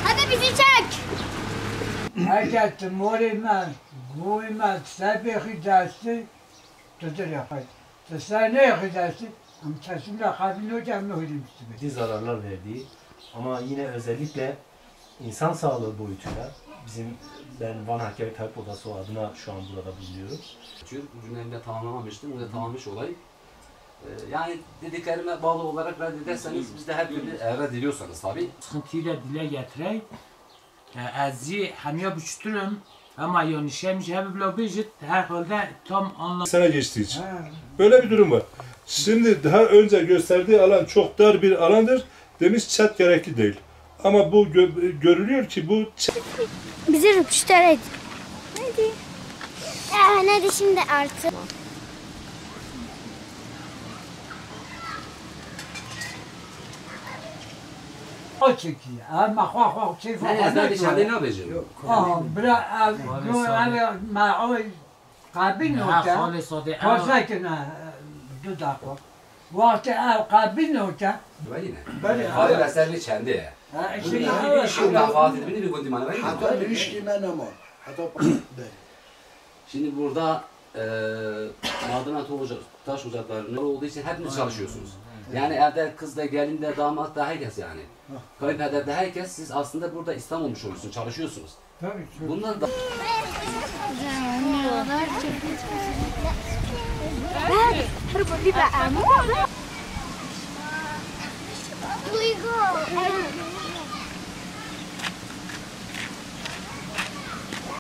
Hadi bizi çek. Herkes morima, guima, sebehi dersi, tutuyor. Sen ne yapacaksın? Ama çeşimle kabin hocam ne olayım istedim. Ciddi zararlar verdiği ama yine özellikle insan sağlığı boyutuyla ben Van Hakkari Tabip Odası adına şu an burada bulunuyorum. Cümlemde tamamlamamıştım. Burada tamamlamış olay. Yani dediklerime bağlı olarak reddederseniz biz de her türlü reddediyorsanız tabii. Sıkıntıyla dile getireyim. Azı hamiye buçturum ama yani şeymiş hep blabıcıt herhalde tam anlam. Sene geçtiği için. Böyle bir durum var. Şimdi daha önce gösterdiği alan çok dar bir alandır. Demiş çat gerekli değil. Ama bu görülüyor ki bu Bizi rüpüşter Hadi. Hadi şimdi artık. O çekiyor. Ama hak çekiyor. Ne dışarıda ne yapacağım? Bırak, ma kabin hoca. Hali sade. Korsakına dudak o. Vakti kabin hoca. Böyle ne? Böyle. Hali eserli çende ya. Şimdi Şimdi Fatih beni bir kondi bana verin. Hatta ilişki ben ama. Hatta Şimdi burada maden taş ocakları olduğu için hepiniz çalışıyorsunuz. Yani evde kız da gelin de damat da herkes yani. Kayınpeder herkes siz aslında burada İslam olmuş oluyorsunuz, çalışıyorsunuz. tabii. Bundan da Duygu.